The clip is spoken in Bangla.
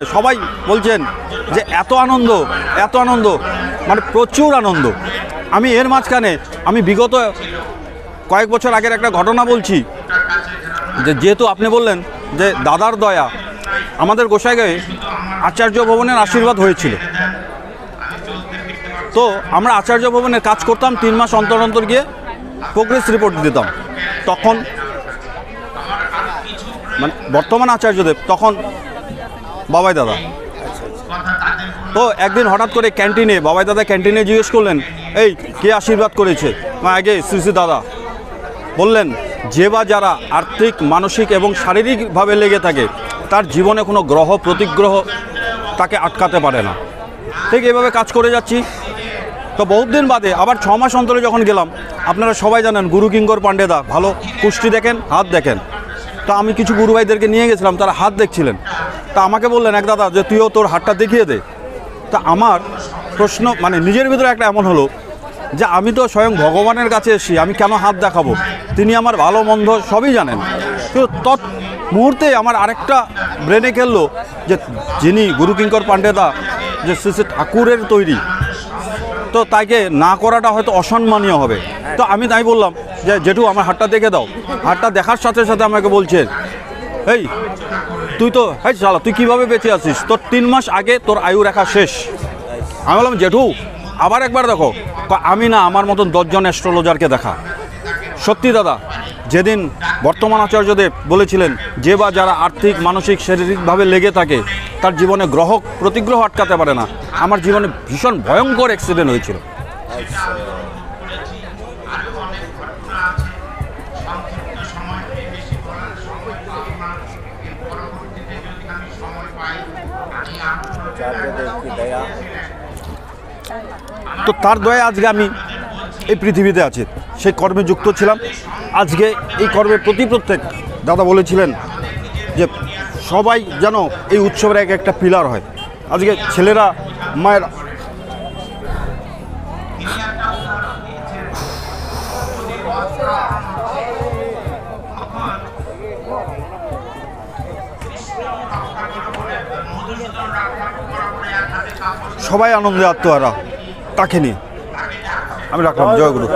সবাই বলছেন যে এত আনন্দ মানে প্রচুর আনন্দ। আমি এর মাঝখানে আমি বিগত কয়েক বছর আগের একটা ঘটনা বলছি, যে যেহেতু আপনি বললেন যে দাদার দয়া, আমাদের গোসাইগাঁয়ে আচার্য ভবনের আশীর্বাদ হয়েছিল। তো আমরা আচার্য ভবনের কাজ করতাম, 3 মাস অন্তর অন্তর গিয়ে প্রোগ্রেস রিপোর্ট দিতাম। তখন মানে বর্তমান আচার্যদেব, তখন বাবাই দাদা। তো একদিন হঠাৎ করে ক্যান্টিনে বাবাই দাদা ক্যান্টিনে জিজ্ঞেস করলেন, এই কে আশীর্বাদ করেছে? আগে শ্রী শ্রী দাদা বললেন, যে বা যারা আর্থিক, মানসিক এবং শারীরিকভাবে লেগে থাকে তার জীবনে কোনো গ্রহ প্রতিগ্রহ তাকে আটকাতে পারে না। ঠিক এভাবে কাজ করে যাচ্ছি। তো বহুত দিন বাদে আবার 6 মাস অন্তরে যখন গেলাম, আপনারা সবাই জানেন গুরু কিঙ্কর পাণ্ডেদা ভালো কুষ্টি দেখেন, হাত দেখেন। তা আমি কিছু গুরু ভাইদেরকে নিয়ে গেছিলাম, তারা হাত দেখছিলেন। তা আমাকে বললেন এক দাদা যে তুইও তোর হাতটা দেখিয়ে দে। তা আমার প্রশ্ন মানে নিজের ভিতরে একটা এমন হলো যে আমি তো স্বয়ং ভগবানের কাছে এসেছি, আমি কেন হাত দেখাবো? তিনি আমার ভালো মন্দ সবই জানেন। কিন্তু তৎ মুহূর্তে আমার আরেকটা ব্রেনে খেললো যে যিনি গুরু কিঙ্কর পাণ্ডেদা যে শ্রী শ্রী ঠাকুরের তৈরি, তো তাকে না করাটা হয়তো অসম্মানীয় হবে। তো আমি তাই বললাম যে জেঠু আমার হাতটা দেখে দাও। হাতটা দেখার সাথে সাথে আমাকে বলছেন, এই তুই তো শালা তুই কীভাবে বেঁচে আছিস? তোর 3 মাস আগে তোর আয়ু রেখা শেষ। আমি বললাম জেঠু আবার একবার দেখো। আমি না, আমার মতন 10 জন অ্যাস্ট্রোলজারকে দেখা। সত্যি দাদা, যেদিন বর্তমান আচার্যদেব বলেছিলেন যে বা যারা আর্থিক, মানসিক, শারীরিকভাবে লেগে থাকে তার জীবনে গ্রহ প্রতিগ্রহ আটকাতে পারে না, আমার জীবনে ভীষণ ভয়ঙ্কর অ্যাক্সিডেন্ট হয়েছিল। তো তার দয়া আজকে আমি এই পৃথিবীতে আছি, সেই কর্মে যুক্ত ছিলাম। আজকে এই কর্মের প্রত্যেক দাদা বলেছিলেন যে সবাই যেন এই উৎসবের একটা পিলার হয়। আজকে ছেলেরা, মায়ের সবাই আনন্দে আত্মহারা, তাকে নিয়ে আমি রাখলাম। জয় গুরু।